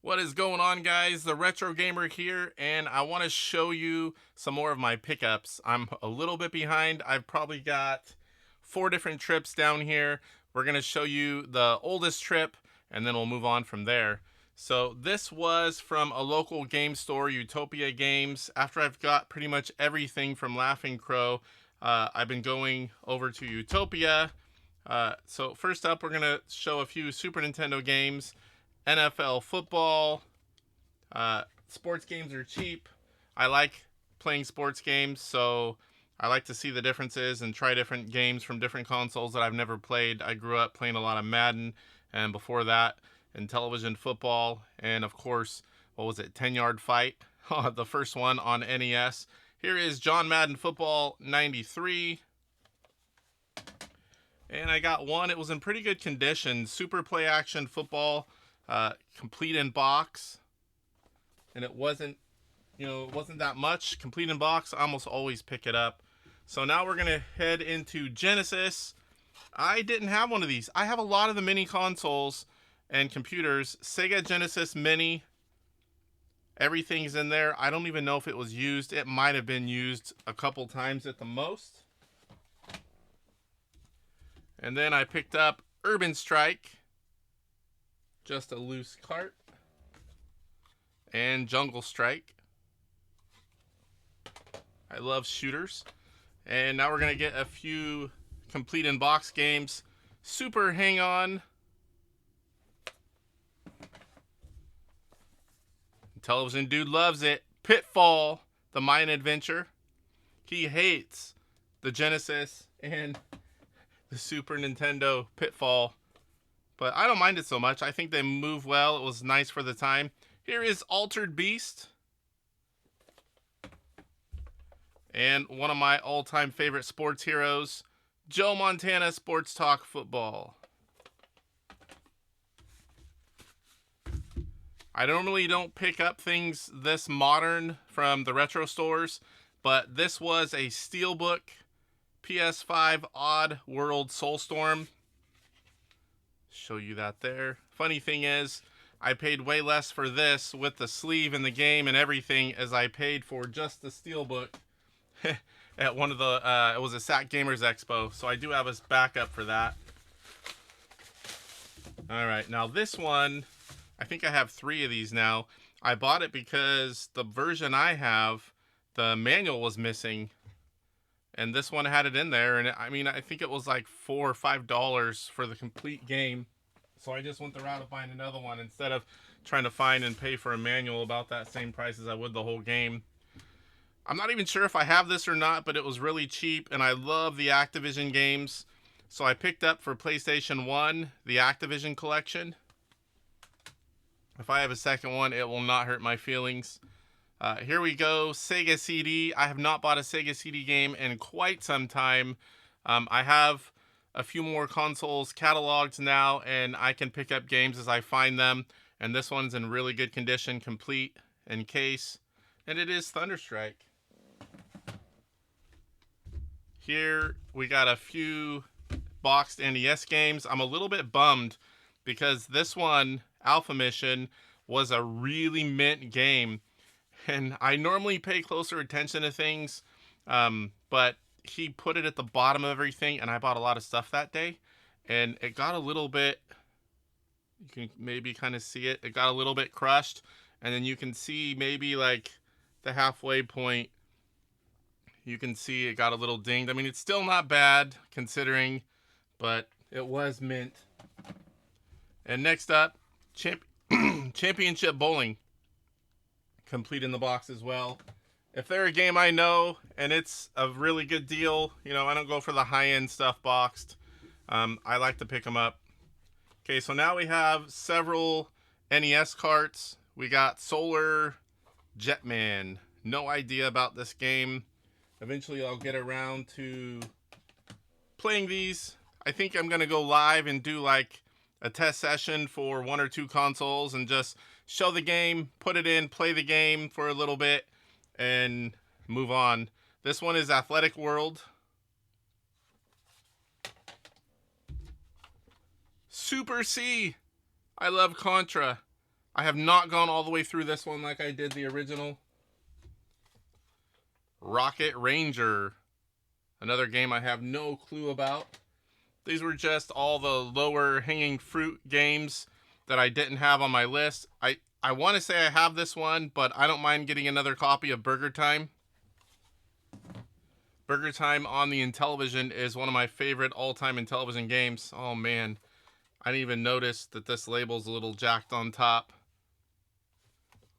What is going on, guys? The Retro Gamer here, and I want to show you some more of my pickups. I'm a little bit behind. I've probably got 4 different trips down here. We're going to show you the oldest trip, and then we'll move on from there. So this was from a local game store, Utopia Games. After I've got pretty much everything from Laughing Crow, I've been going over to Utopia. So first up, we're going to show a few Super Nintendo games. NFL football. Sports games are cheap. I like playing sports games, so I like to see the differences and try different games from different consoles that I've never played. I grew up playing a lot of Madden, and before that, in television football, and of course, what was it, 10-Yard Fight? The first one on NES. Here is John Madden Football 93. And I got one. It was in pretty good condition. Super Play Action Football, complete in box. And it wasn't, it wasn't that much. Complete in box, I almost always pick it up. So now we're going to head into Genesis. I didn't have one of these. I have a lot of the mini consoles and computers. Sega Genesis Mini. Everything's in there. I don't even know if it was used. It might have been used a couple times at the most. And then I picked up Urban Strike. Just a loose cart. And Jungle Strike. I love shooters. And now we're going to get a few complete in box games. Super Hang On. Television Dude loves it. Pitfall, the Mayan Adventure. He hates the Genesis and the Super Nintendo Pitfall. But I don't mind it so much. I think they move well. It was nice for the time. Here is Altered Beast. And one of my all-time favorite sports heroes, Joe Montana Sports Talk Football. I normally don't pick up things this modern from the retro stores, but this was a Steelbook PS5 Odd World Soulstorm. Show you that there. Funny thing is, I paid way less for this with the sleeve and the game and everything as I paid for just the Steelbook at one of the, it was a SAC Gamers Expo, so I do have a backup for that. Alright, now this one, I think I have 3 of these now. I bought it because the version I have, the manual was missing. And this one had it in there. And I think it was like $4 or $5 for the complete game. So I just went the route of buying another one instead of trying to find and pay for a manual about that same price as I would the whole game. I'm not even sure if I have this or not, but it was really cheap. And I love the Activision games. So I picked up for PlayStation 1 the Activision collection. If I have a second one, it will not hurt my feelings. Here we go, Sega CD. I have not bought a Sega CD game in quite some time. I have a few more consoles cataloged now, and I can pick up games as I find them. And this one's in really good condition, complete in case. And it is Thunderstrike. Here we got a few boxed NES games. I'm a little bit bummed because this one, Alpha Mission, was a really mint game. And I normally pay closer attention to things, but he put it at the bottom of everything, and I bought a lot of stuff that day. And it got a little bit, you can maybe kind of see it, it got a little bit crushed. And then you can see maybe like the halfway point, you can see it got a little dinged. I mean, it's still not bad considering, but it was mint. And next up, Championship Bowling. Complete in the box as well. If they're a game I know and it's a really good deal, I don't go for the high-end stuff boxed. I like to pick them up. Okay, so now we have several NES carts. We got Solar Jetman. No idea about this game. Eventually I'll get around to playing these. I think I'm going to go live and do like a test session for 1 or 2 consoles and just show the game, put it in, play the game for a little bit, and move on. This one is Athletic World. Super C. I love Contra. I have not gone all the way through this one like I did the original. Rocket Ranger. Another game I have no clue about. These were just all the lower hanging fruit games that I didn't have on my list. I want to say I have this one, but I don't mind getting another copy of Burger Time. Burger Time on the Intellivision is one of my favorite all-time Intellivision games. Oh man, I didn't even notice that this label's a little jacked on top.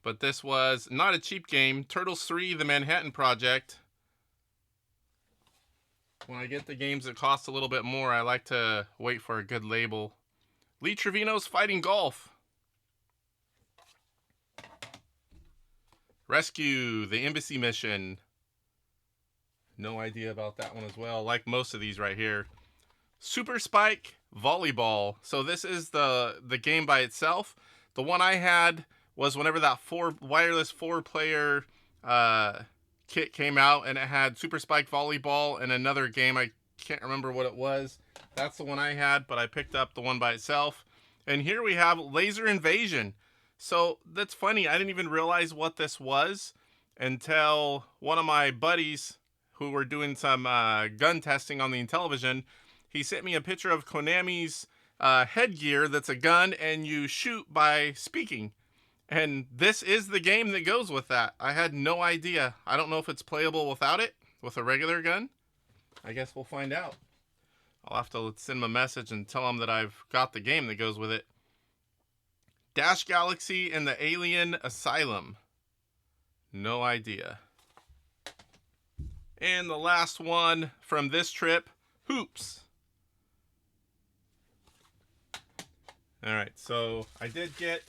But this was not a cheap game. Turtles 3, The Manhattan Project. When I get the games that cost a little bit more, I like to wait for a good label. Lee Trevino's Fighting Golf. Rescue, The Embassy Mission. No idea about that one as well, like most of these right here. Super Spike Volleyball. So this is the game by itself. The one I had was whenever that wireless four-player kit came out, and it had Super Spike Volleyball and another game. I can't remember what it was. That's the one I had, but I picked up the one by itself. And here we have Laser Invasion. So that's funny. I didn't even realize what this was until one of my buddies who were doing some gun testing on the Intellivision, he sent me a picture of Konami's headgear that's a gun and you shoot by speaking. And this is the game that goes with that. I had no idea. I don't know if it's playable without it, with a regular gun. I guess we'll find out. I'll have to send him a message and tell him that I've got the game that goes with it. Dash Galaxy and the Alien Asylum. No idea. And the last one from this trip, Hoops. Alright, so I did get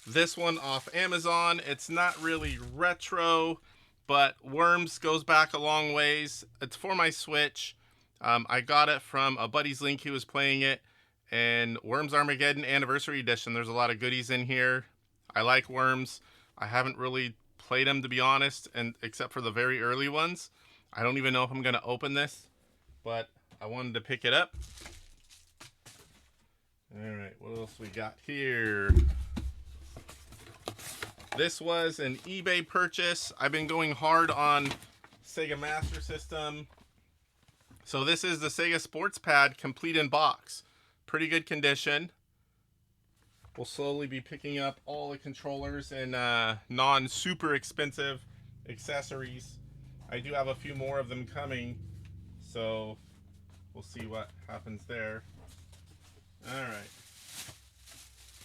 this one off Amazon. It's not really retro, but Worms goes back a long ways. It's for my Switch. I got it from a buddy's link. He was playing it. And Worms Armageddon Anniversary Edition. There's a lot of goodies in here. I like Worms. I haven't really played them, to be honest, and except for the very early ones. I don't even know if I'm going to open this, but I wanted to pick it up. Alright, what else we got here? This was an eBay purchase. I've been going hard on Sega Master System. So this is the Sega Sports Pad complete in box. Pretty good condition. We'll slowly be picking up all the controllers and non-super expensive accessories. I do have a few more of them coming, so we'll see what happens there. Alright.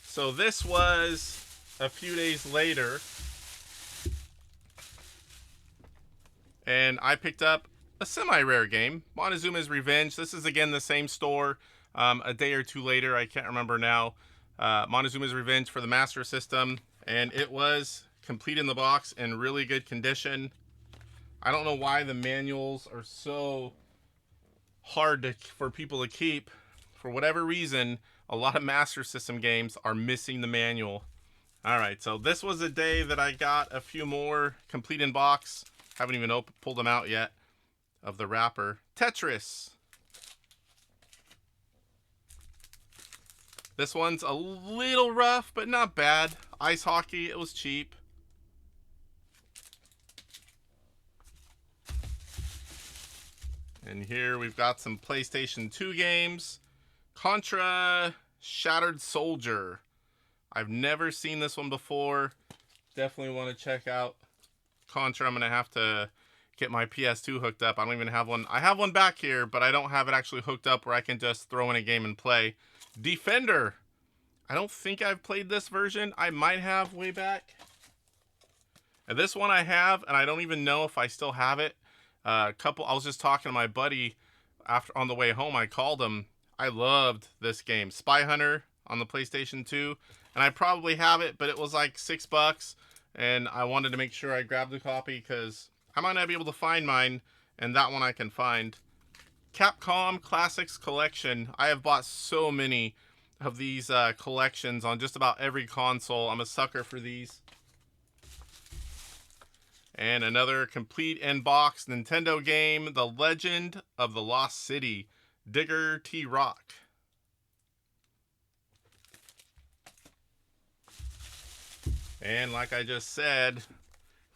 So this was a few days later, and I picked up a semi-rare game, Montezuma's Revenge. This is again the same store. A day or two later, I can't remember now. Montezuma's Revenge for the Master System, and it was complete in the box in really good condition. I don't know why the manuals are so hard for people to keep. For whatever reason, a lot of Master System games are missing the manual. Alright, so this was a day that I got a few more complete in box. Haven't even pulled them out yet of the wrapper. Tetris. This one's a little rough, but not bad. Ice hockey, it was cheap. And here we've got some PlayStation 2 games. Contra Shattered Soldier. I've never seen this one before. Definitely want to check out Contra. I'm going to have to get my PS2 hooked up. I don't even have one. I have one back here, but I don't have it actually hooked up where I can just throw in a game and play. Defender. I don't think I've played this version. I might have way back. And this one I have, and I don't even know if I still have it. I was just talking to my buddy on the way home. I called him. I loved this game. Spy Hunter on the PlayStation 2. And I probably have it, but it was like $6. And I wanted to make sure I grabbed a copy because I might not be able to find mine. And that one I can find. Capcom Classics Collection. I have bought so many of these collections on just about every console. I'm a sucker for these. And another complete in-box Nintendo game, The Legend of the Lost City, Digger T. Rock. And like I just said,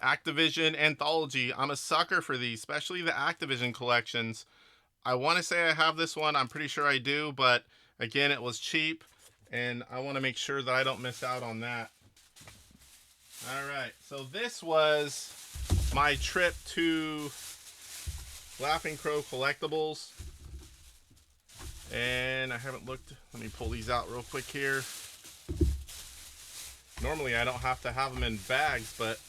Activision Anthology. I'm a sucker for these, especially the Activision collections. I want to say I have this one. I'm pretty sure I do, but again, it was cheap, and I want to make sure that I don't miss out on that. All right, so this was my trip to Laughing Crow Collectibles, and I haven't looked. Let me pull these out real quick here. Normally I don't have to have them in bags, but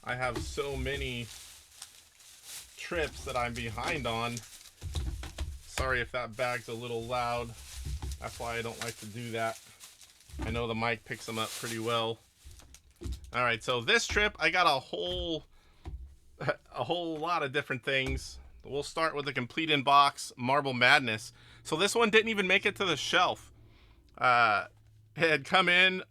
I have so many trips that I'm behind on. Sorry if that bag's a little loud. That's why I don't like to do that. I know the mic picks them up pretty well. All right, so this trip I got a whole lot of different things. We'll start with the complete in box Marble Madness. So this one didn't even make it to the shelf. It had come in.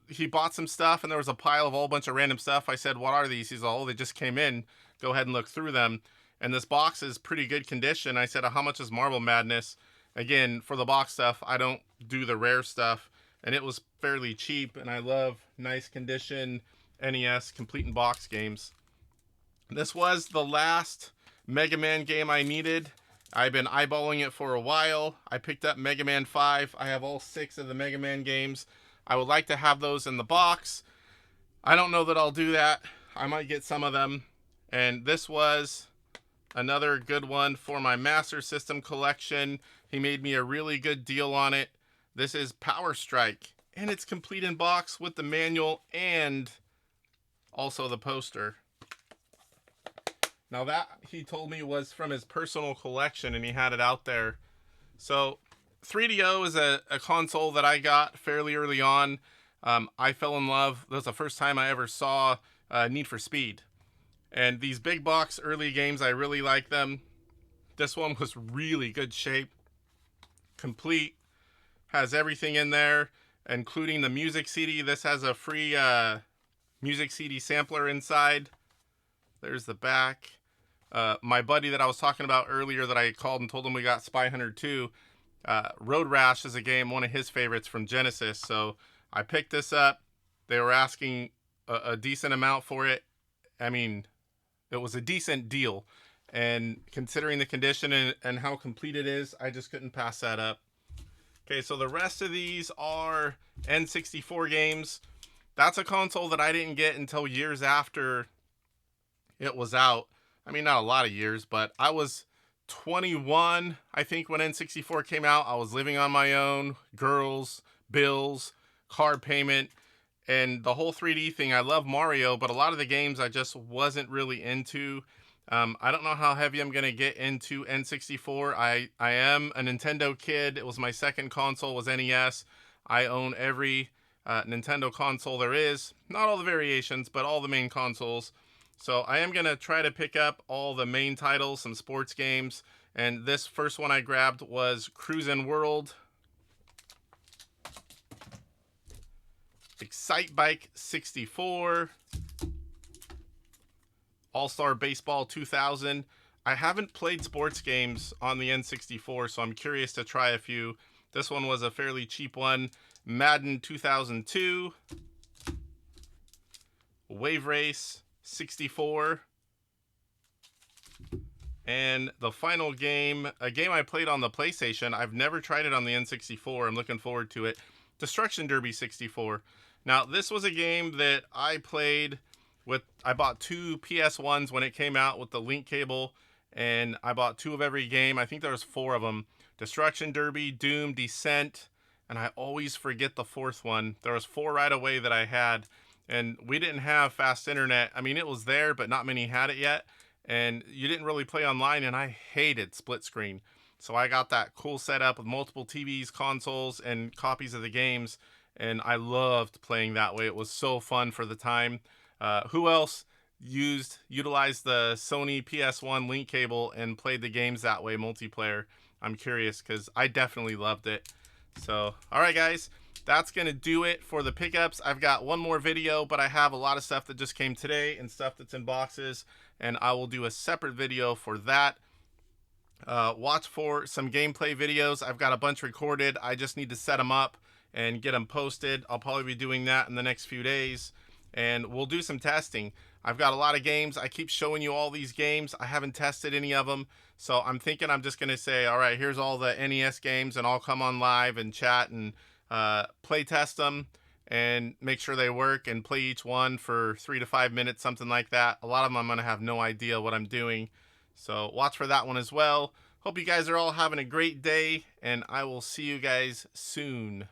He bought some stuff, and there was a pile of a whole bunch of random stuff. I said, "What are these?" He's like, "Oh, they just came in. Go ahead and look through them." And this box is pretty good condition. I said, "How much is Marble Madness?" Again, for the box stuff, I don't do the rare stuff, and it was fairly cheap. And I love nice condition NES complete in box games. This was the last Mega Man game I needed. I've been eyeballing it for a while. I picked up Mega Man 5. I have all 6 of the Mega Man games. I would like to have those in the box. I don't know that I'll do that. I might get some of them. And this was another good one for my Master System collection. He made me a really good deal on it. This is Power Strike, and it's complete in box with the manual and also the poster. Now that, he told me, was from his personal collection, and he had it out there. So 3DO is a console that I got fairly early on. I fell in love. That was the first time I ever saw Need for Speed. And these big box early games, I really like them. This one was really good shape. Complete. Has everything in there, including the music CD. This has a free music CD sampler inside. There's the back. My buddy that I was talking about earlier that I called and told him we got Spy Hunter 2, Road Rash is a game, one of his favorites from Genesis. So I picked this up. They were asking a decent amount for it. I mean, it was a decent deal. And considering the condition and how complete it is, I just couldn't pass that up. Okay, so the rest of these are N64 games. That's a console that I didn't get until years after it was out. I mean, not a lot of years, but I was 21, I think, when N64 came out. I was living on my own, girls, bills, car payment, and the whole 3D thing. I love Mario, but a lot of the games I just wasn't really into. I don't know how heavy I'm going to get into N64. I am a Nintendo kid. It was my second console, was NES. I own every Nintendo console there is. Not all the variations, but all the main consoles. So I am going to try to pick up all the main titles, some sports games. And this first one I grabbed was Cruisin' World, Excite Bike 64, All-Star Baseball 2000. I haven't played sports games on the N64, so I'm curious to try a few. This one was a fairly cheap one. Madden 2002, Wave Race 64, and the final game, a game I played on the PlayStation. I've never tried it on the N64. I'm looking forward to it. Destruction Derby 64. Now, this was a game that I played with, I bought 2 PS1s when it came out with the link cable, and I bought 2 of every game. I think there was 4 of them. Destruction Derby, Doom, Descent, and I always forget the 4th one. There was 4 right away that I had, and we didn't have fast internet. I mean, it was there, but not many had it yet, and you didn't really play online, and I hated split screen. So I got that cool setup with multiple TVs, consoles, and copies of the games, and I loved playing that way. It was so fun for the time. Who else utilized the Sony PS1 link cable and played the games that way, multiplayer? I'm curious, because I definitely loved it. So, all right, guys, that's going to do it for the pickups. I've got one more video, but I have a lot of stuff that just came today and stuff that's in boxes, and I will do a separate video for that. Watch for some gameplay videos. I've got a bunch recorded. I just need to set them up and get them posted. I'll probably be doing that in the next few days. and we'll do some testing. I've got a lot of games. I keep showing you all these games. I haven't tested any of them. So I'm thinking I'm just going to say, all right, here's all the NES games, and I'll come on live and chat and play test them and make sure they work and play each one for 3 to 5 minutes, something like that. A lot of them I'm going to have no idea what I'm doing. So watch for that one as well. Hope you guys are all having a great day, and I will see you guys soon.